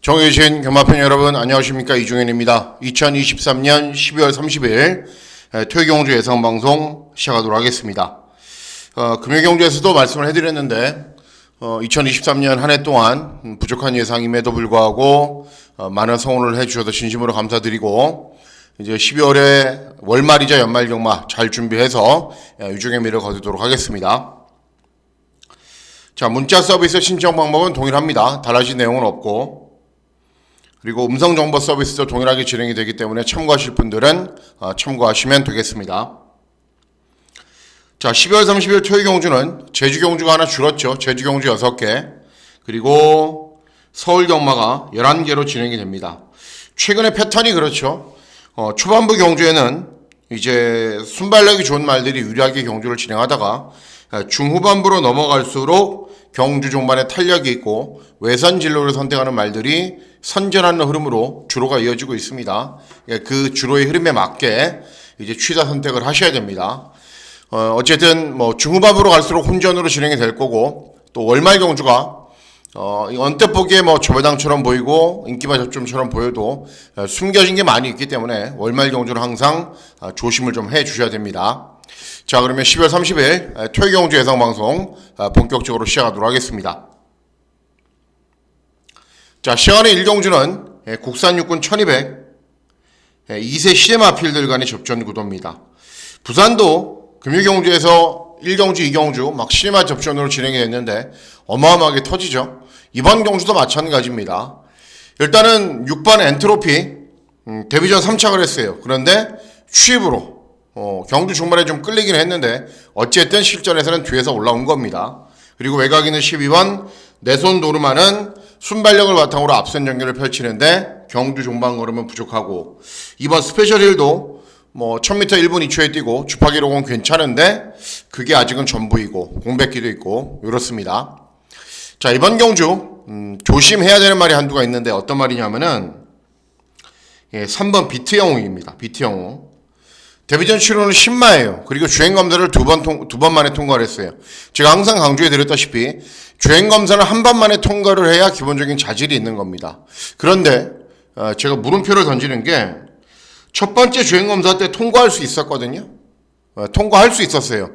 정해주신 경마팬 여러분 안녕하십니까, 이종현입니다. 2023년 12월 30일 토요경주 예상방송 시작하도록 하겠습니다. 금요경주에서도 말씀을 해드렸는데 2023년 한 해 동안 부족한 예상임에도 불구하고 많은 성원을 해주셔서 진심으로 감사드리고, 이제 12월에 월말이자 연말경마 잘 준비해서 유종의 미를 거두도록 하겠습니다. 자, 문자 서비스 신청 방법은 동일합니다. 달라진 내용은 없고, 그리고 음성정보 서비스도 동일하게 진행이 되기 때문에 참고하실 분들은 참고하시면 되겠습니다. 자, 12월 30일 토요경주는 제주경주가 하나 줄었죠. 제주경주 6개, 그리고 서울경마가 11개로 진행이 됩니다. 최근의 패턴이 그렇죠. 초반부 경주에는 이제 순발력이 좋은 말들이 유리하게 경주를 진행하다가 중후반부로 넘어갈수록 경주 종반에 탄력이 있고 외선 진로를 선택하는 말들이 선전하는 흐름으로 주로가 이어지고 있습니다. 그 주로의 흐름에 맞게 이제 취사 선택을 하셔야 됩니다. 어쨌든 중후반부로 갈수록 혼전으로 진행이 될 거고, 또 월말 경주가 언뜻 보기에 조배당처럼 보이고 인기마 접점처럼 보여도 숨겨진 게 많이 있기 때문에 월말 경주는 항상 조심을 좀 해 주셔야 됩니다. 자, 그러면 12월 30일 토요경주 예상방송 본격적으로 시작하도록 하겠습니다. 자, 시간의 1경주는 국산 육군 1200 2세 시네마필들 간의 접전 구도입니다. 부산도 금요경주에서 1경주, 2경주 막 시네마 접전으로 진행이 됐는데 어마어마하게 터지죠. 이번 경주도 마찬가지입니다. 일단은 6번 엔트로피 데뷔전 3착을 했어요. 그런데 취입으로 경주 중반에 좀 끌리긴 했는데 어쨌든 실전에서는 뒤에서 올라온 겁니다. 그리고 외곽에 있는 12번 내손 노르마는 순발력을 바탕으로 앞선 전개를 펼치는데 경주 종반 걸음은 부족하고, 이번 스페셜 힐도 1000m 1분 2초에 뛰고 주파 기록은 괜찮은데 그게 아직은 전부이고 공백기도 있고 이렇습니다. 자, 이번 경주 조심해야 되는 말이 한두가 있는데 어떤 말이냐면은 3번 비트영웅입니다. 비트영웅. 데뷔전 치료는 10마예요. 그리고 주행검사를 두 번 만에 통과를 했어요. 제가 항상 강조해 드렸다시피 주행검사는 한 번 만에 통과를 해야 기본적인 자질이 있는 겁니다. 그런데 제가 물음표를 던지는 게 첫 번째 주행검사 때 통과할 수 있었거든요. 통과할 수 있었어요.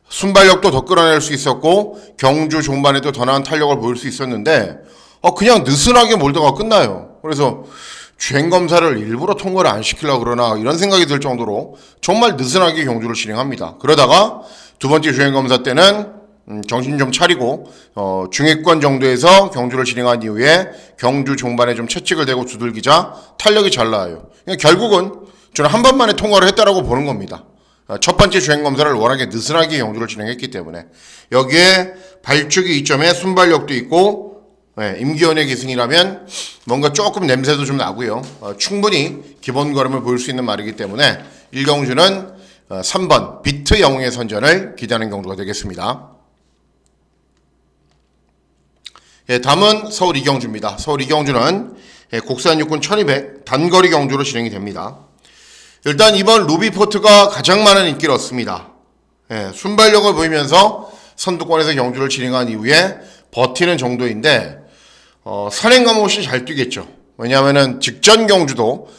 순발력도 더 끌어낼 수 있었고 경주 종반에도 더 나은 탄력을 보일 수 있었는데 그냥 느슨하게 몰다가 끝나요. 그래서 주행검사를 일부러 통과를 안 시키려고 그러나 이런 생각이 들 정도로 정말 느슨하게 경주를 진행합니다. 그러다가 두 번째 주행검사 때는 정신 좀 차리고 중위권 정도에서 경주를 진행한 이후에 경주 종반에 좀 채찍을 대고 두들기자 탄력이 잘 나와요. 결국은 저는 한 번만에 통과를 했다라고 보는 겁니다. 첫 번째 주행검사를 워낙에 느슨하게 경주를 진행했기 때문에 여기에 발주기 이점에 순발력도 있고 임기현의 기승이라면 뭔가 조금 냄새도 좀 나고요. 충분히 기본 걸음을 보일 수 있는 말이기 때문에 1경주는 3번 비트 영웅의 선전을 기대하는 경주가 되겠습니다. 다음은 서울 2경주입니다. 서울 2경주는 국산 육군 1200 단거리 경주로 진행이 됩니다. 일단 이번 루비포트가 가장 많은 인기를 얻습니다. 순발력을 보이면서 선두권에서 경주를 진행한 이후에 버티는 정도인데 선행감 없이 잘 뛰겠죠. 왜냐하면 직전 경주도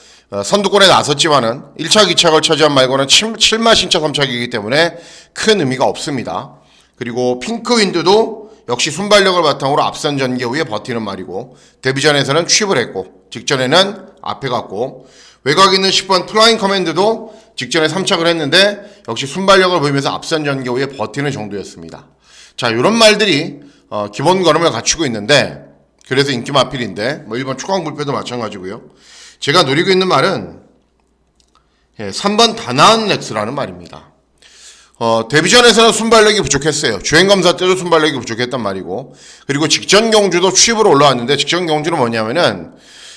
선두권에 나섰지만은 1착, 2착을 차지한 말고는 7마 신차 3착이기 때문에 큰 의미가 없습니다. 그리고 핑크윈드도 역시 순발력을 바탕으로 앞선 전개 후에 버티는 말이고, 데뷔전에서는 취입을 했고 직전에는 앞에 갔고, 외곽에 있는 10번 플라잉 커맨드도 직전에 3착을 했는데 역시 순발력을 보이면서 앞선 전개 후에 버티는 정도였습니다. 자, 이런 말들이 기본 걸음을 갖추고 있는데 그래서 인기 마필인데 1번 초강불패도 마찬가지고요. 제가 노리고 있는 말은 3번 다나은 렉스라는 말입니다. 데뷔전에서는 순발력이 부족했어요. 주행검사 때도 순발력이 부족했단 말이고, 그리고 직전 경주도 취입으로 올라왔는데 직전 경주는 뭐냐면은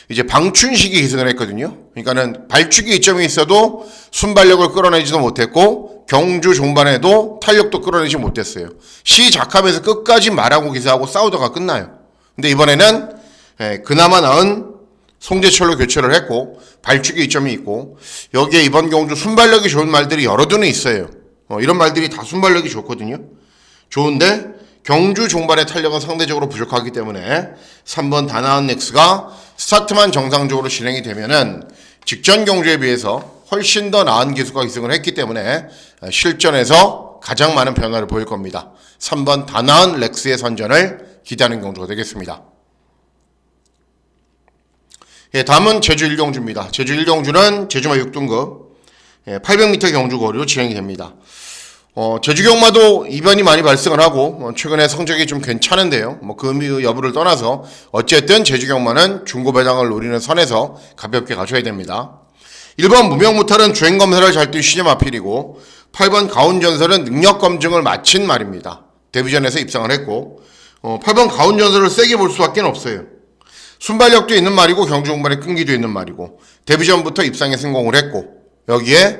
이제 방춘식이 기승을 했거든요. 그러니까는 발축이 이점이 있어도 순발력을 끌어내지도 못했고 경주 종반에도 탄력도 끌어내지 못했어요. 시작하면서 끝까지 말하고 기사하고 싸우다가 끝나요. 근데 이번에는 그나마 나은 송재철로 교체를 했고 발축이 이점이 있고, 여기에 이번 경주 순발력이 좋은 말들이 여러 두는 있어요. 이런 말들이 다 순발력이 좋거든요. 좋은데 경주 종반의 탄력은 상대적으로 부족하기 때문에 3번 다나한 넥스가 스타트만 정상적으로 진행이 되면은 직전 경주에 비해서 훨씬 더 나은 기수가 기승을 했기 때문에 실전에서 가장 많은 변화를 보일 겁니다. 3번 다나한 렉스의 선전을 기대하는 경주가 되겠습니다. 예, 다음은 제주 1경주입니다. 제주 1경주는 제주마 6등급 800m 경주 거리로 진행이 됩니다. 제주 경마도 이변이 많이 발생을 하고 최근에 성적이 좀 괜찮은데요. 그 여부를 떠나서 어쨌든 제주 경마는 중고 배당을 노리는 선에서 가볍게 가셔야 됩니다. 1번 무명무탈은 주행 검사를 잘 뛴 시즌 마필이고 8번 가운전설은 능력 검증을 마친 말입니다. 데뷔전에서 입상을 했고 8번 가운전설을 세게 볼 수밖에 없어요. 순발력도 있는 말이고 경주 종반의 끈기도 있는 말이고 데뷔전부터 입상에 성공을 했고 여기에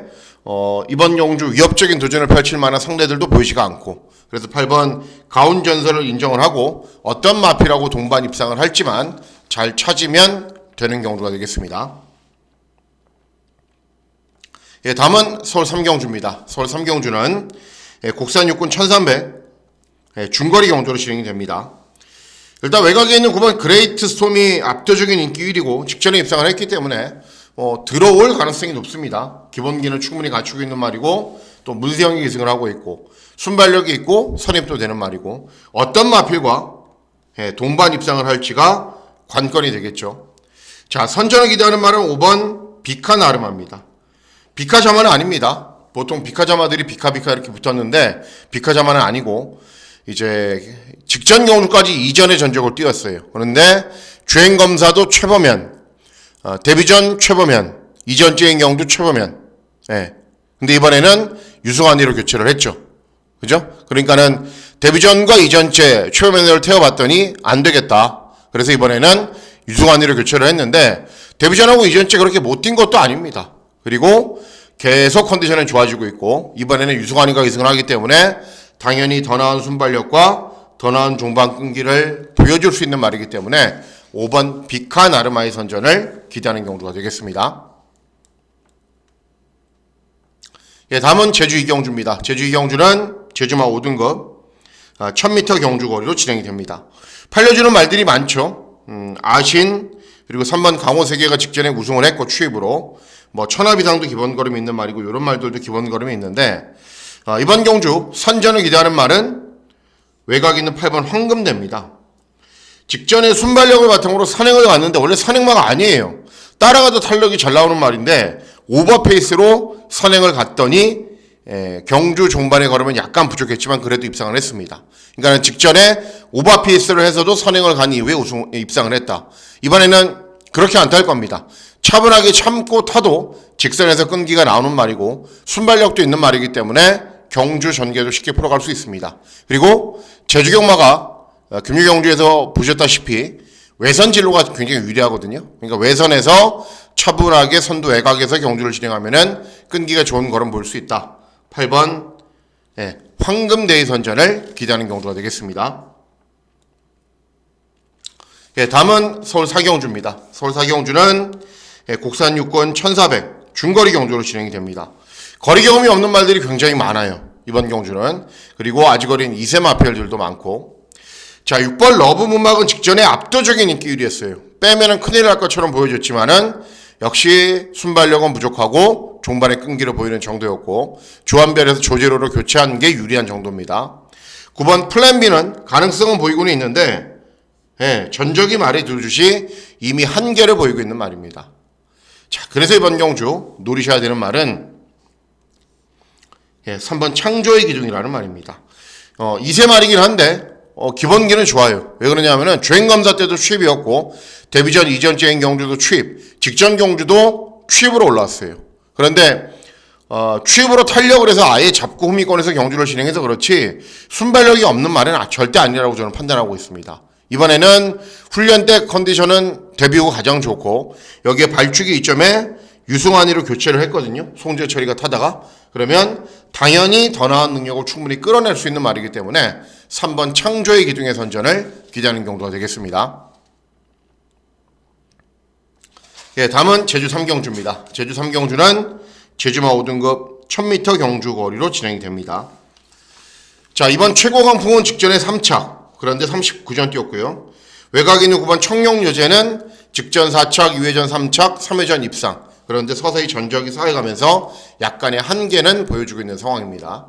이번 경주 위협적인 도전을 펼칠 만한 상대들도 보이지가 않고 그래서 8번 가운전설을 인정을 하고 어떤 마필하고 동반 입상을 할지만 잘 찾으면 되는 경주가 되겠습니다. 예, 다음은 서울 3경주입니다. 서울 3경주는 국산 육군 1300 중거리 경주로 진행이 됩니다. 일단 외곽에 있는 9번 그레이트 스톰이 압도적인 인기 1위고 직전에 입상을 했기 때문에 들어올 가능성이 높습니다. 기본기는 충분히 갖추고 있는 말이고 또 문세영이 기승을 하고 있고 순발력이 있고 선입도 되는 말이고 어떤 마필과 동반 입상을 할지가 관건이 되겠죠. 자, 선전을 기대하는 말은 5번 비카 나르마입니다. 비카 자마는 아닙니다. 보통 비카 자마들이 비카 이렇게 붙었는데 비카 자마는 아니고 이제 직전 경주까지 이전의 전적을 띄웠어요. 그런데 주행 검사도 최보면, 데뷔전 최보면, 이전 주행 경주 최보면. 예. 근데 이번에는 유승환이로 교체를 했죠. 그죠? 그러니까는 데뷔전과 이전째 최보면을 태워봤더니 안 되겠다. 그래서 이번에는 유승환이로 교체를 했는데 데뷔전하고 이전째 그렇게 못 뛴 것도 아닙니다. 그리고 계속 컨디션은 좋아지고 있고 이번에는 유승환이가 기승을 하기 때문에 당연히 더 나은 순발력과 더 나은 종반 끈기를 보여줄 수 있는 말이기 때문에 5번 비카 나르마의 선전을 기대하는 경주가 되겠습니다. 예, 다음은 제주 2경주입니다. 제주 2경주는 제주마 5등급 1000m 경주 거리로 진행이 됩니다. 팔려주는 말들이 많죠. 아신 그리고 3번 강호세계가 직전에 우승을 했고 추입으로 천하비상도 기본 걸음이 있는 말이고 이런 말들도 기본 걸음이 있는데 이번 경주 선전을 기대하는 말은 외곽에 있는 8번 황금대입니다. 직전에 순발력을 바탕으로 선행을 갔는데 원래 선행마가 아니에요. 따라가도 탄력이 잘 나오는 말인데 오버페이스로 선행을 갔더니 경주 종반의 걸음은 약간 부족했지만 그래도 입상을 했습니다. 그러니까 직전에 오버페이스를 해서도 선행을 간 이후에 입상을 했다. 이번에는 그렇게 안 탈 겁니다. 차분하게 참고 타도 직선에서 끈기가 나오는 말이고 순발력도 있는 말이기 때문에 경주 전개도 쉽게 풀어갈 수 있습니다. 그리고 제주 경마가 금유 경주에서 보셨다시피 외선 진로가 굉장히 유리하거든요. 그러니까 외선에서 차분하게 선두 외곽에서 경주를 진행하면은 끈기가 좋은 걸음 볼 수 있다. 8번 황금대의 선전을 기대하는 경주가 되겠습니다. 예, 다음은 서울 4경주입니다. 서울 4경주는 국산 육군 1400 중거리 경주로 진행이 됩니다. 거리 경험이 없는 말들이 굉장히 많아요. 이번 경주는. 그리고 아직 어린 2세 마필들도 많고. 자, 6번 러브 문막은 직전에 압도적인 인기 1위였어요. 빼면은 큰일 날 것처럼 보여줬지만은 역시 순발력은 부족하고 종반의 끈기를 보이는 정도였고 조한별에서 조제로로 교체한 게 유리한 정도입니다. 9번 플랜 B는 가능성은 보이고는 있는데 전적이 말해주듯이 이미 한계를 보이고 있는 말입니다. 자, 그래서 이번 경주 노리셔야 되는 말은 3번 창조의 기둥이라는 말입니다. 2세 말이긴 한데 기본기는 좋아요. 왜 그러냐면은 주행검사 때도 취입이었고 데뷔전 이전 주행 경주도 취입, 직전 경주도 취입으로 올라왔어요. 그런데 취입으로 탄력을 해서 아예 잡고 후미권에서 경주를 진행해서 그렇지 순발력이 없는 말은 절대 아니라고 저는 판단하고 있습니다. 이번에는 훈련 때 컨디션은 데뷔 후 가장 좋고 여기에 발축이 이점에 유승환이로 교체를 했거든요. 송재철이가 타다가. 그러면 당연히 더 나은 능력을 충분히 끌어낼 수 있는 말이기 때문에 3번 창조의 기둥의 선전을 기대하는 경우가 되겠습니다. 예, 다음은 제주 3경주입니다. 제주 3경주는 제주마 5등급 1000m 경주 거리로 진행이 됩니다. 자, 이번 최고 강풍은 직전에 3착, 그런데 39전 뛰었고요. 외곽 있는 9번 청룡여제는 직전 4착, 2회전 3착, 3회전 입상. 그런데 서서히 전적이 쌓여가면서 약간의 한계는 보여주고 있는 상황입니다.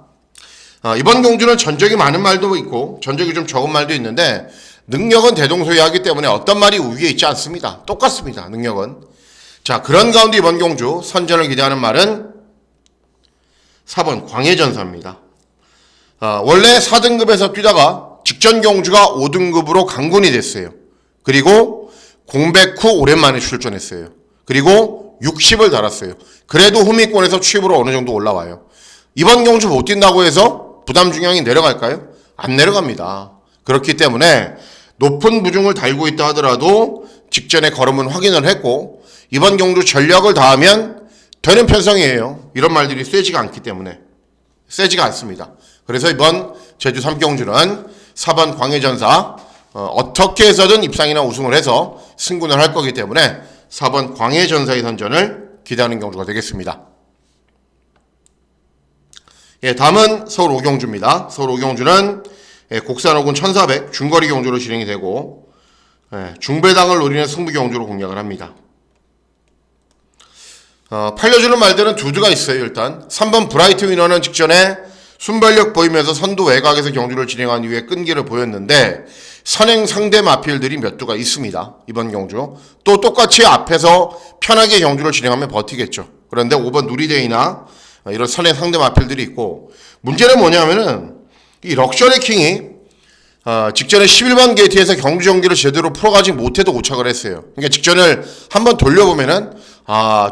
이번 경주는 전적이 많은 말도 있고 전적이 좀 적은 말도 있는데 능력은 대동소이하기 때문에 어떤 말이 우위에 있지 않습니다. 똑같습니다. 능력은. 자, 그런 가운데 이번 경주 선전을 기대하는 말은 4번 광해전사입니다. 원래 4등급에서 뛰다가 직전 경주가 5등급으로 강군이 됐어요. 그리고 공백 후 오랜만에 출전했어요. 그리고 60을 달았어요. 그래도 후미권에서 취입으로 어느 정도 올라와요. 이번 경주 못 뛴다고 해서 부담 중량이 내려갈까요? 안 내려갑니다. 그렇기 때문에 높은 부중을 달고 있다 하더라도 직전에 걸음은 확인을 했고 이번 경주 전력을 다하면 되는 편성이에요. 이런 말들이 세지가 않기 때문에 세지가 않습니다. 그래서 이번 제주 3경주는 4번 광해전사 어떻게 해서든 입상이나 우승을 해서 승군을 할 거기 때문에 4번 광해전사의 선전을 기대하는 경주가 되겠습니다. 예, 다음은 서울 5경주입니다. 서울 5경주는 곡산호군 1400 중거리 경주로 진행이 되고 중배당을 노리는 승부 경주로 공략을 합니다. 팔려주는 말들은 두 주가 있어요. 일단 3번 브라이트 위너는 직전에 순발력 보이면서 선두 외곽에서 경주를 진행한 이후에 끈기를 보였는데 선행 상대 마필들이 몇 두가 있습니다. 이번 경주 또 똑같이 앞에서 편하게 경주를 진행하면 버티겠죠. 그런데 5번 누리데이나 이런 선행 상대 마필들이 있고 문제는 뭐냐면은 이 럭셔리 킹이 직전에 11번 게이트에서 경주 전기를 제대로 풀어가지 못해도 오착을 했어요. 그러니까 직전을 한번 돌려보면은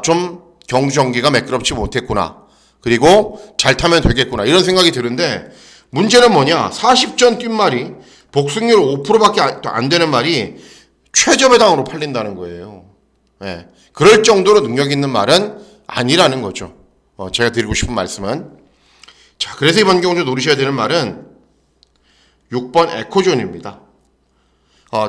좀 경주 전기가 매끄럽지 못했구나. 그리고 잘 타면 되겠구나. 이런 생각이 드는데 문제는 뭐냐. 40전 뛴 말이 복승률 5%밖에 안 되는 말이 최저배당으로 팔린다는 거예요. 예. 그럴 정도로 능력 있는 말은 아니라는 거죠. 제가 드리고 싶은 말씀은. 자, 그래서 이번 경주 노리셔야 되는 말은 6번 에코존입니다.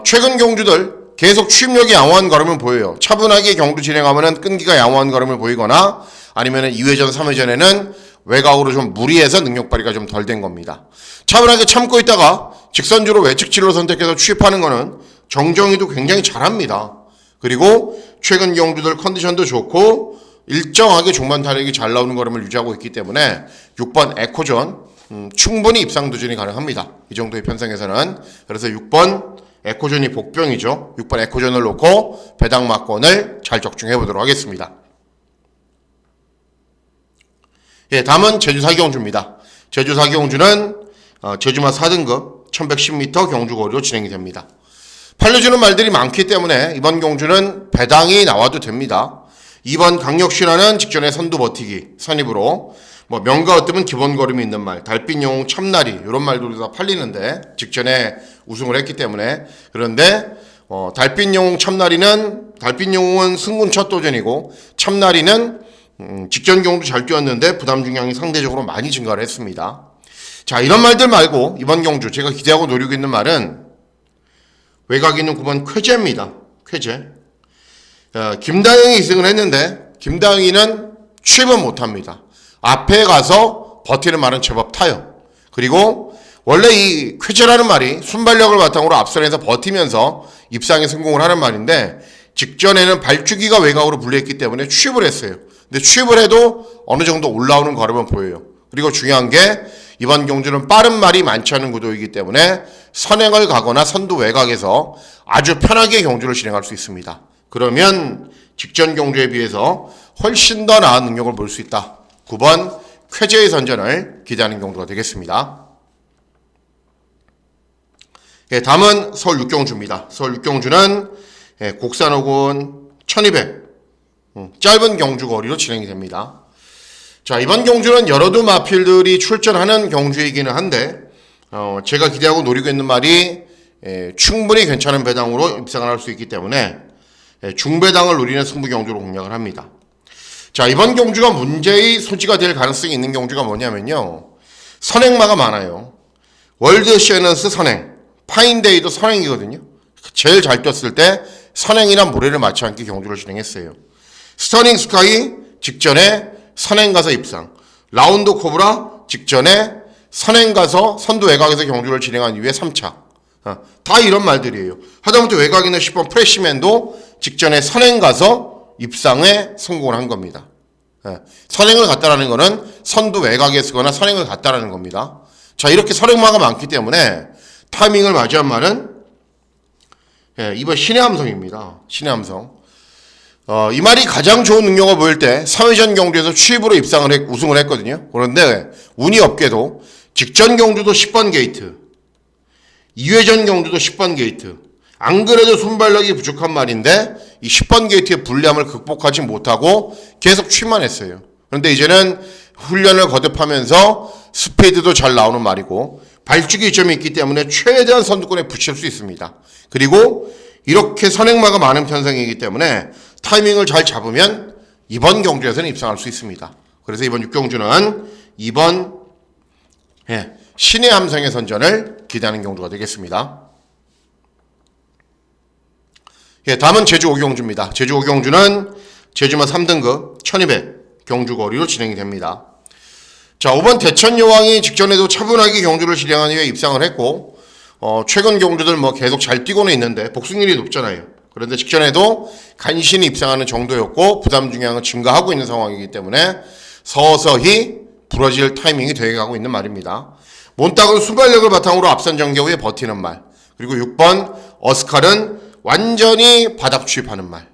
최근 경주들 계속 취입력이 양호한 걸음을 보여요. 차분하게 경주 진행하면은 끈기가 양호한 걸음을 보이거나 아니면은 2회전, 3회전에는 외곽으로 좀 무리해서 능력 발휘가 좀 덜 된 겁니다. 차분하게 참고 있다가 직선주로 외측질로 선택해서 취입하는 거는 정정이도 굉장히 잘합니다. 그리고 최근 경주들 컨디션도 좋고 일정하게 종반 타력이 잘 나오는 걸음을 유지하고 있기 때문에 6번 에코존 충분히 입상 도전이 가능합니다. 이 정도의 편성에서는. 그래서 6번 에코존이 복병이죠. 6번 에코존을 놓고 배당 막권을 잘 적중해 보도록 하겠습니다. 예, 다음은 제주 4경주입니다. 제주 4경주는 제주마 4등급 1110m 경주거리로 진행이 됩니다. 팔려주는 말들이 많기 때문에 이번 경주는 배당이 나와도 됩니다. 2번 강력신화는 직전에 선두 버티기 선입으로 명가 어뜸은 기본 걸음이 있는 말, 달빛 영웅 참나리 이런 말들이 다 팔리는데 직전에 우승을 했기 때문에. 그런데 달빛 영웅 참나리는 달빛 영웅은 승군 첫 도전이고 참나리는 직전 경주 잘 뛰었는데 부담 중량이 상대적으로 많이 증가를 했습니다. 자, 이런 말들 말고 이번 경주 제가 기대하고 노리고 있는 말은 외곽에 있는 9번 쾌제입니다. 쾌제. 김다영이 2승을 했는데 김다영이는 취입은 못합니다. 앞에 가서 버티는 말은 제법 타요. 그리고 원래 이 쾌제라는 말이 순발력을 바탕으로 앞선에서 버티면서 입상에 성공을 하는 말인데 직전에는 발주기가 외곽으로 불리했기 때문에 취입을 했어요. 근데 취입을 해도 어느 정도 올라오는 걸음은 보여요. 그리고 중요한 게 이번 경주는 빠른 말이 많지 않은 구도이기 때문에 선행을 가거나 선두 외곽에서 아주 편하게 경주를 진행할 수 있습니다. 그러면 직전 경주에 비해서 훨씬 더 나은 능력을 볼 수 있다. 9번 쾌제의 선전을 기대하는 경주가 되겠습니다. 예, 다음은 서울 6경주입니다. 서울 6경주는 곡산호군 1200 짧은 경주 거리로 진행이 됩니다. 자, 이번 경주는 여러 두 마필들이 출전하는 경주이기는 한데 제가 기대하고 노리고 있는 말이 충분히 괜찮은 배당으로 입상을 할 수 있기 때문에 중배당을 노리는 승부 경주로 공략을 합니다. 자, 이번 경주가 문제의 소지가 될 가능성이 있는 경주가 뭐냐면요. 선행마가 많아요. 월드 셰넌스 선행, 파인데이도 선행이거든요. 제일 잘 뛰었을 때 선행이란 모래를 맞지 않게 경주를 진행했어요. 스터닝 스카이 직전에 선행 가서 입상, 라운드 코브라 직전에 선행 가서 선두 외곽에서 경주를 진행한 이후에 3차. 다 이런 말들이에요. 하다못해 외곽에 있는 10번 프레시맨도 직전에 선행 가서 입상에 성공을 한 겁니다. 선행을 갔다라는 거는 선두 외곽에 서거나 선행을 갔다라는 겁니다. 자, 이렇게 선행마가 많기 때문에 타이밍을 맞이한 말은 이번 신의 함성입니다. 신의 함성. 이 말이 가장 좋은 능력을 보일 때 3회전 경주에서 추입으로 우승을 했거든요. 그런데 운이 없게도 직전 경주도 10번 게이트, 2회전 경주도 10번 게이트. 안 그래도 순발력이 부족한 말인데 이 10번 게이트의 불리함을 극복하지 못하고 계속 취만 했어요. 그런데 이제는 훈련을 거듭하면서 스피드도 잘 나오는 말이고 발주기 이점이 있기 때문에 최대한 선두권에 붙일 수 있습니다. 그리고 이렇게 선행마가 많은 편성이기 때문에 타이밍을 잘 잡으면 이번 경주에서는 입상할 수 있습니다. 그래서 이번 6경주는 이번 신의 함성의 선전을 기대하는 경주가 되겠습니다. 다음은 제주 5경주입니다. 제주 5경주는 제주마 3등급 1200 경주 거리로 진행이 됩니다. 자, 5번 대천여왕이 직전에도 차분하게 경주를 진행한 후에 입상을 했고 최근 경주들 계속 잘 뛰고는 있는데 복승률이 높잖아요. 그런데 직전에도 간신히 입상하는 정도였고 부담 중량은 증가하고 있는 상황이기 때문에 서서히 부러질 타이밍이 되어가고 있는 말입니다. 몬탁은 순발력을 바탕으로 앞선 전개 후에 버티는 말. 그리고 6번 어스칼은 완전히 바닥 취입하는 말.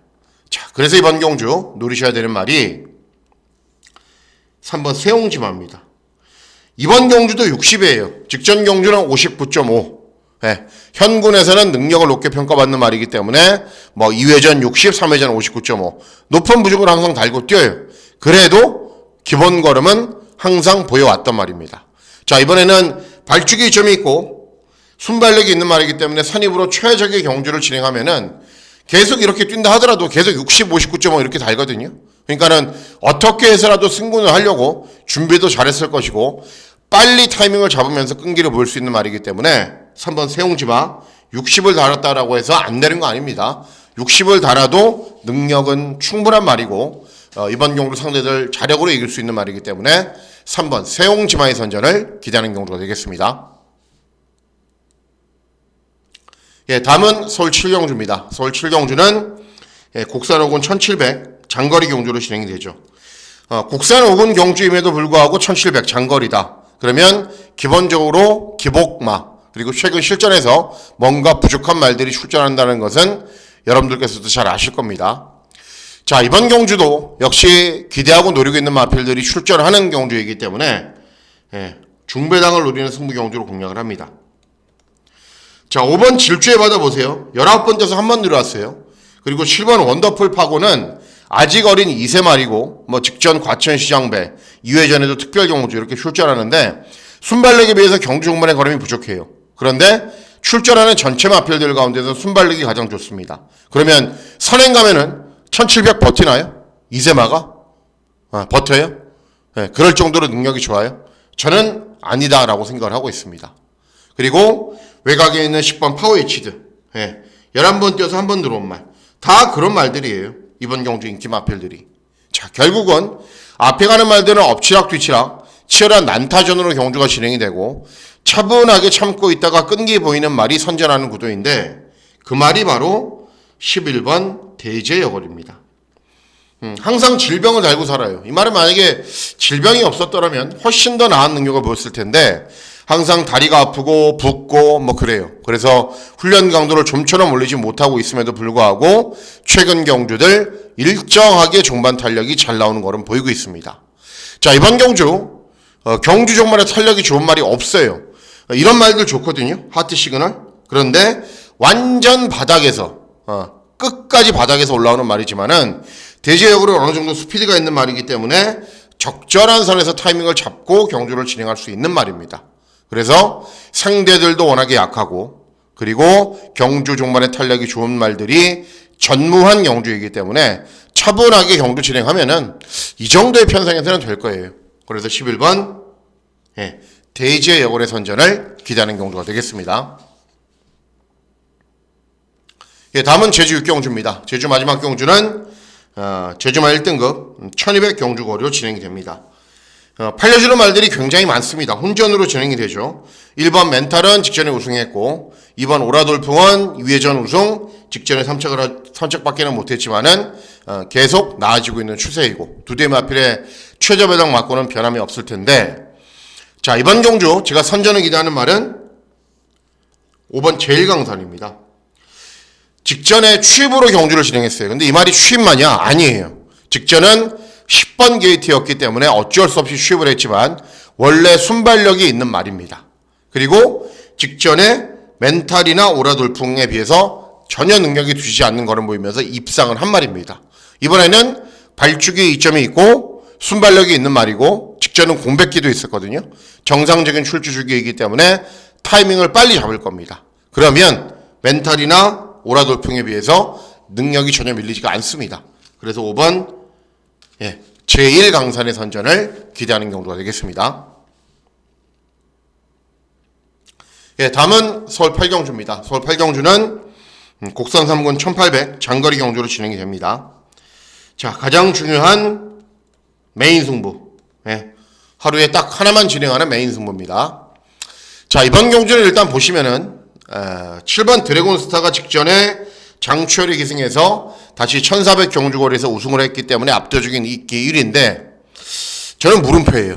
자, 그래서 이번 경주 노리셔야 되는 말이 3번 세옹지마입니다. 이번 경주도 60이에요. 직전 경주는 59.5. 현군에서는 능력을 높게 평가받는 말이기 때문에 2회전 60, 3회전 59.5. 높은 부족을 항상 달고 뛰어요. 그래도 기본 걸음은 항상 보여왔단 말입니다. 자, 이번에는 발주기 이점이 있고 순발력이 있는 말이기 때문에 선입으로 최적의 경주를 진행하면은 계속 이렇게 뛴다 하더라도 계속 60, 59.5 이렇게 달거든요. 그러니까는 어떻게 해서라도 승군을 하려고 준비도 잘했을 것이고 빨리 타이밍을 잡으면서 끈기를 보일 수 있는 말이기 때문에 3번 세옹지마 60을 달았다라고 해서 안 되는 거 아닙니다. 60을 달아도 능력은 충분한 말이고 이번 경주 상대들 자력으로 이길 수 있는 말이기 때문에 3번 세옹지마의 선전을 기대하는 경주가 되겠습니다. 다음은 서울 7경주입니다. 서울 7경주는 국산 5군 1700 장거리 경주로 진행이 되죠. 국산 5군 경주임에도 불구하고 1700 장거리다. 그러면 기본적으로 기복마 그리고 최근 실전에서 뭔가 부족한 말들이 출전한다는 것은 여러분들께서도 잘 아실 겁니다. 자, 이번 경주도 역시 기대하고 노리고 있는 마필들이 출전하는 경주이기 때문에 중배당을 노리는 승부 경주로 공략을 합니다. 자, 5번 질주에 받아보세요. 19번 떼서 한 번 들어왔어요. 그리고 7번 원더풀 파고는 아직 어린 2세 말이고 직전 과천시장배 2회전에도 특별 경주 이렇게 출전하는데 순발력에 비해서 경주 중반의 걸음이 부족해요. 그런데 출전하는 전체 마필들 가운데서 순발력이 가장 좋습니다. 그러면 선행 가면은 1700 버티나요? 2세마가? 버텨요? 그럴 정도로 능력이 좋아요? 저는 아니다라고 생각을 하고 있습니다. 그리고 외곽에 있는 10번 파워에치드 11번 뛰어서 한 번 들어온 말. 다 그런 말들이에요. 이번 경주 인기 마필들이. 자, 결국은 앞에 가는 말들은 엎치락 뒤치락 치열한 난타전으로 경주가 진행이 되고 차분하게 참고 있다가 끈기 보이는 말이 선전하는 구도인데 그 말이 바로 11번 대제여걸입니다. 항상 질병을 달고 살아요. 이 말은 만약에 질병이 없었더라면 훨씬 더 나은 능력을 보였을 텐데 항상 다리가 아프고 붓고 그래요. 그래서 훈련 강도를 좀처럼 올리지 못하고 있음에도 불구하고 최근 경주들 일정하게 종반 탄력이 잘 나오는 걸음 보이고 있습니다. 자, 이번 경주 경주 종반의 탄력이 좋은 말이 없어요. 이런 말들 좋거든요. 하트 시그널. 그런데 완전 바닥에서 끝까지 바닥에서 올라오는 말이지만은 대제역으로 어느 정도 스피드가 있는 말이기 때문에 적절한 선에서 타이밍을 잡고 경주를 진행할 수 있는 말입니다. 그래서 상대들도 워낙에 약하고 그리고 경주 종반의 탄력이 좋은 말들이 전무한 경주이기 때문에 차분하게 경주 진행하면은 이 정도의 편성에서는 될 거예요. 그래서 11번 대지의 여골의 선전을 기대하는 경주가 되겠습니다. 다음은 제주 6경주입니다. 제주 마지막 경주는 제주마 1등급 1200 경주 거리로 진행이 됩니다. 팔려주는 말들이 굉장히 많습니다. 혼전으로 진행이 되죠. 1번 멘탈은 직전에 우승했고 2번 오라돌풍은 2회전 우승, 직전에 선착밖에는 못했지만은 계속 나아지고 있는 추세이고 두 대 마필의 최저 배당 맞고는 변함이 없을 텐데, 자, 이번 경주 제가 선전을 기대하는 말은 5번 제1강산입니다. 직전에 취입으로 경주를 진행했어요. 근데 이 말이 취입마냐? 아니에요. 직전은 10번 게이트였기 때문에 어쩔 수 없이 취입을 했지만 원래 순발력이 있는 말입니다. 그리고 직전에 멘탈이나 오라돌풍에 비해서 전혀 능력이 주지 않는 걸음 보이면서 입상을 한 말입니다. 이번에는 발주기에 이점이 있고 순발력이 있는 말이고 직전은 공백기도 있었거든요. 정상적인 출주 주기이기 때문에 타이밍을 빨리 잡을 겁니다. 그러면 멘탈이나 오라돌풍에 비해서 능력이 전혀 밀리지가 않습니다. 그래서 5번 제1강산의 선전을 기대하는 경주가 되겠습니다. 다음은 서울 8경주입니다. 서울 8경주는 곡선 3군 1800 장거리 경주로 진행이 됩니다. 자, 가장 중요한 메인 승부. 하루에 딱 하나만 진행하는 메인 승부입니다. 자, 이번 경주는 일단 보시면은 7번 드래곤스타가 직전에 장추열이 기승해서 다시 1400 경주거리에서 우승을 했기 때문에 압도적인 인기 1위인데 저는 물음표예요.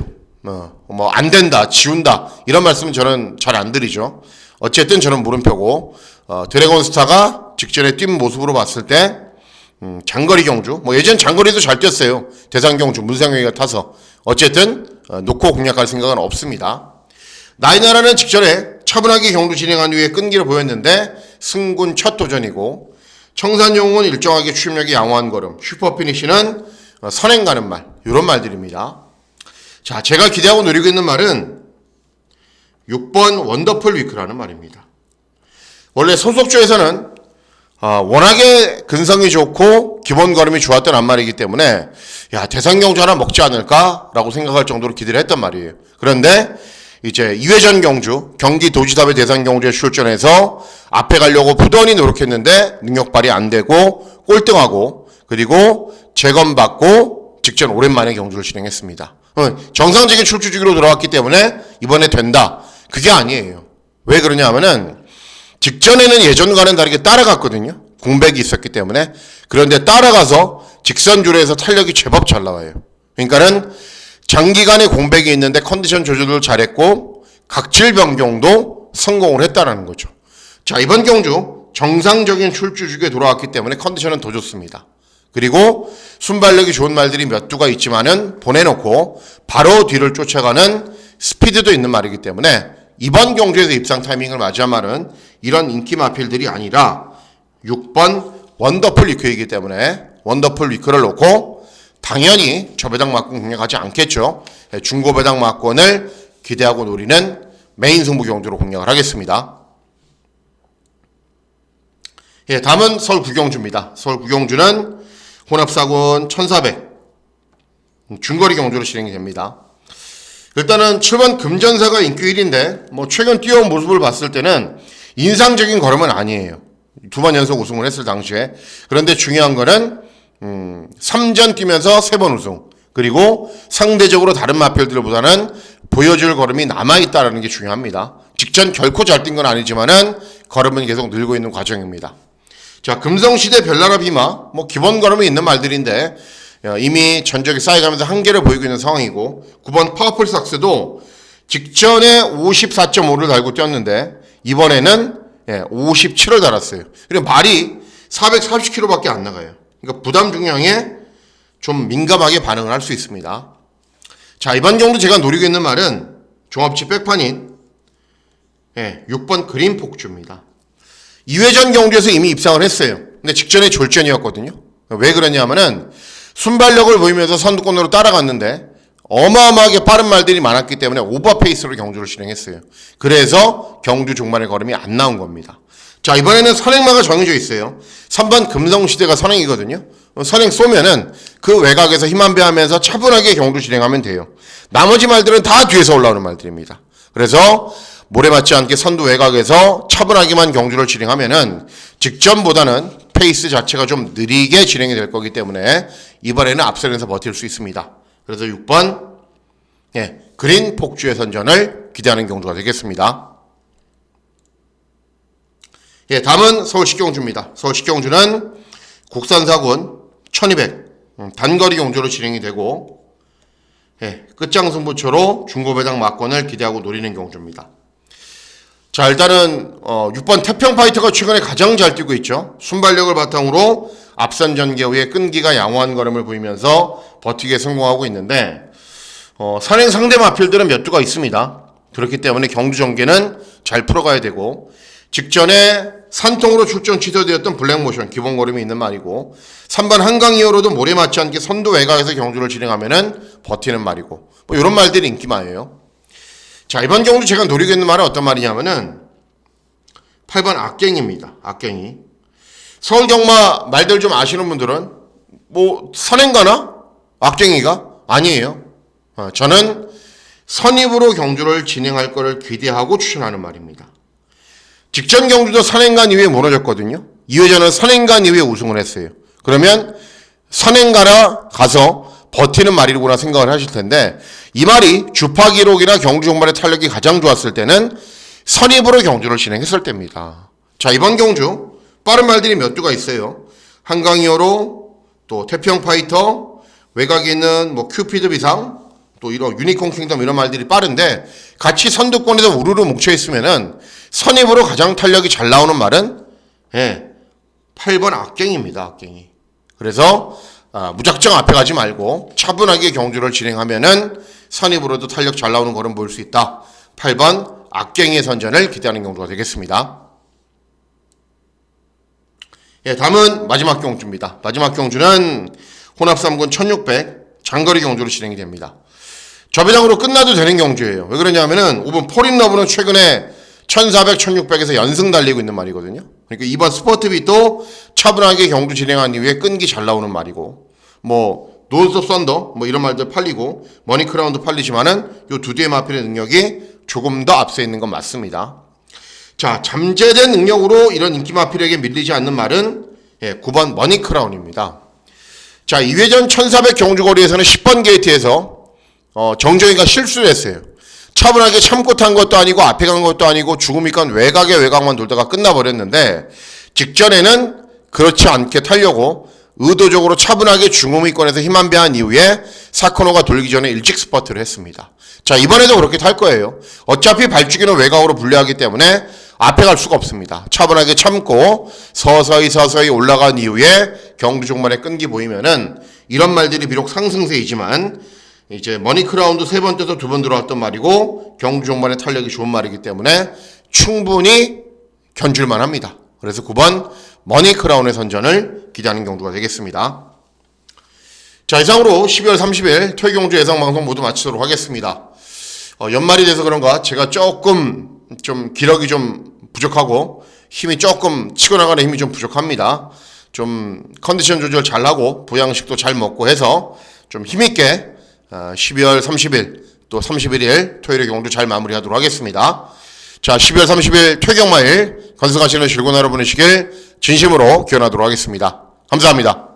안 된다, 지운다 이런 말씀은 저는 잘 안 드리죠. 어쨌든 저는 물음표고, 드래곤스타가 직전에 뛴 모습으로 봤을 때 장거리 경주, 예전 장거리도 잘 뛰었어요. 대상 경주 문상영이가 타서. 어쨌든 놓고 공략할 생각은 없습니다. 나이나라는 직전에 차분하게 경주 진행한 후에 끈기를 보였는데 승군 첫 도전이고, 청산용은 일정하게 추임력이 양호한 걸음, 슈퍼피니시는 선행 가는 말, 이런 말들입니다. 자, 제가 기대하고 노리고 있는 말은 6번 원더풀 위크라는 말입니다. 원래 소속주에서는 워낙에 근성이 좋고 기본 걸음이 좋았던 앞말이기 때문에 대상경주 하나 먹지 않을까라고 생각할 정도로 기대를 했단 말이에요. 그런데 이제 2회전 경주, 경기 도지사회 대상경주에 출전해서 앞에 가려고 부단히 노력했는데 능력 발휘 안 되고 꼴등하고, 그리고 재검받고 직전 오랜만에 경주를 진행했습니다. 정상적인 출주 주기로 들어왔기 때문에 이번에 된다. 그게 아니에요. 왜 그러냐 하면은 직전에는 예전과는 다르게 따라갔거든요. 공백이 있었기 때문에. 그런데 따라가서 직선주로에서 탄력이 제법 잘 나와요. 그러니까는 장기간의 공백이 있는데 컨디션 조절을 잘했고 각질 변경도 성공을 했다라는 거죠. 자, 이번 경주 정상적인 출주 주기에 돌아왔기 때문에 컨디션은 더 좋습니다. 그리고 순발력이 좋은 말들이 몇 두가 있지만은 보내놓고 바로 뒤를 쫓아가는 스피드도 있는 말이기 때문에 이번 경주에서 입상 타이밍을 맞이한 말은 이런 인기 마필들이 아니라 6번 원더풀 위크이기 때문에 원더풀 위크를 놓고 당연히 저배당 막권 공략하지 않겠죠. 중고배당 막권을 기대하고 노리는 메인 승부 경주로 공략을 하겠습니다. 다음은 서울 9경주입니다. 서울 9경주는 혼합사군 1400 중거리 경주로 진행이 됩니다. 일단은 7번 금전사가 인기 1위인데 최근 뛰어온 모습을 봤을 때는 인상적인 걸음은 아니에요. 2번 연속 우승을 했을 당시에. 그런데 중요한 거는 3전 뛰면서 3번 우승, 그리고 상대적으로 다른 마필들보다는 보여줄 걸음이 남아있다는 게 중요합니다. 직전 결코 잘 뛴 건 아니지만은 걸음은 계속 늘고 있는 과정입니다. 자, 금성시대 별나라 비마, 기본 걸음이 있는 말들인데 이미 전적이 쌓여가면서 한계를 보이고 있는 상황이고, 9번 파워풀 삭스도 직전에 54.5를 달고 뛰었는데 이번에는 57을 달았어요. 그리고 말이 440km밖에 안 나가요. 그러니까 부담 중량에 좀 민감하게 반응을 할 수 있습니다. 자, 이번 경도 제가 노리고 있는 말은 종합치 백판인 6번 그린 폭주입니다. 2회전 경주에서 이미 입상을 했어요. 근데 직전에 졸전이었거든요. 왜 그러냐면은 순발력을 보이면서 선두권으로 따라갔는데 어마어마하게 빠른 말들이 많았기 때문에 오버페이스로 경주를 진행했어요. 그래서 경주 종말의 걸음이 안 나온 겁니다. 자, 이번에는 선행마가 정해져 있어요. 3번 금성시대가 선행이거든요. 선행 쏘면은 그 외곽에서 힘 한 배 하면서 차분하게 경주 진행하면 돼요. 나머지 말들은 다 뒤에서 올라오는 말들입니다. 그래서 모래 맞지 않게 선두 외곽에서 차분하게만 경주를 진행하면은 직전보다는 페이스 자체가 좀 느리게 진행이 될 거기 때문에 이번에는 앞선에서 버틸 수 있습니다. 그래서 6번 그린 폭주의 선전을 기대하는 경주가 되겠습니다. 다음은 서울시 경주입니다. 서울시 경주는 국산사군 1200 단거리 경주로 진행이 되고 끝장 승부처로 중고배당 막권을 기대하고 노리는 경주입니다. 자, 일단은 6번 태평파이터가 최근에 가장 잘 뛰고 있죠. 순발력을 바탕으로 앞선 전개 후에 끈기가 양호한 걸음을 보이면서 버티기에 성공하고 있는데 선행 상대 마필들은 몇 두가 있습니다. 그렇기 때문에 경주 전개는 잘 풀어가야 되고, 직전에 산통으로 출전 취소되었던 블랙모션 기본 걸음이 있는 말이고, 3번 한강 이어로도 모래 맞지 않게 선도 외곽에서 경주를 진행하면은 버티는 말이고, 뭐 이런 말들이 인기말이에요. 자, 이번 경주 제가 노리고 있는 말은 어떤 말이냐면은 8번 악갱입니다. 악갱이. 서울 경마 말들 좀 아시는 분들은 뭐 선행가나 악갱이가 아니에요. 저는 선입으로 경주를 진행할 거를 기대하고 추천하는 말입니다. 직전 경주도 선행간 이후에 무너졌거든요. 2회전은 선행간 이후에 우승을 했어요. 그러면 선행가라 가서 버티는 말이구나 생각을 하실 텐데, 이 말이 주파 기록이나 경주 종말의 탄력이 가장 좋았을 때는 선입으로 경주를 진행했을 때입니다. 자, 이번 경주 빠른 말들이 몇 두가 있어요. 한강 2호로, 또 태평 파이터, 외곽에 있는 뭐 큐피드 비상, 또 이런 유니콘 킹덤 이런 말들이 빠른데, 같이 선두권에서 우르르 뭉쳐 있으면은 선입으로 가장 탄력이 잘 나오는 말은 8번 악갱입니다. 악갱이. 그래서 무작정 앞에 가지 말고 차분하게 경주를 진행하면은 선입으로도 탄력 잘 나오는 걸음 보일 수 있다. 8번 악갱이의 선전을 기대하는 경주가 되겠습니다. 다음은 마지막 경주입니다. 마지막 경주는 혼합 3군 1600 장거리 경주로 진행이 됩니다. 저배당으로 끝나도 되는 경주예요. 왜 그러냐면은 5번 포린러브는 최근에 1400, 1600에서 연승 달리고 있는 말이거든요. 그러니까 이번 스포트빗도 차분하게 경주 진행한 이후에 끈기 잘 나오는 말이고, 뭐 논스톱 썬더 뭐 이런 말들 팔리고 머니크라운도 팔리지만은 요 두 대의 마필의 능력이 조금 더 앞서 있는 건 맞습니다. 자, 잠재된 능력으로 이런 인기 마필에게 밀리지 않는 말은 9번 머니크라운입니다. 자, 2회전 1400 경주거리에서는 10번 게이트에서 정정이가 실수를 했어요. 차분하게 참고 탄 것도 아니고 앞에 간 것도 아니고 죽으니까 외곽에 외곽만 돌다가 끝나버렸는데, 직전에는 그렇지 않게 타려고 의도적으로 차분하게 중후미권에서 힘 한 배 한 이후에 사코노가 돌기 전에 일찍 스퍼트를 했습니다. 자, 이번에도 그렇게 탈 거예요. 어차피 발주기는 외곽으로 불리하기 때문에 앞에 갈 수가 없습니다. 차분하게 참고 서서히 올라간 이후에 경주 종말에 끈기 보이면은 이런 말들이 비록 상승세이지만 이제 머니크라운드 3번 떼서 2번 들어왔던 말이고 경주 종말에 탄력이 좋은 말이기 때문에 충분히 견줄만 합니다. 그래서 9번 머니크라운의 선전을 기대하는 경주가 되겠습니다. 자, 이상으로 12월 30일 토요 경주 예상방송 모두 마치도록 하겠습니다. 연말이 돼서 그런가 제가 조금 좀 기력이 좀 부족하고 힘이 조금 치고 나가는 힘이 좀 부족합니다. 좀 컨디션 조절 잘하고 보양식도 잘 먹고 해서 좀 힘있게 12월 30일 또 31일 토요일의 경주 잘 마무리하도록 하겠습니다. 자, 12월 30일 퇴경마일 건승하시는 즐거운 하루 보내시길 진심으로 기원하도록 하겠습니다. 감사합니다.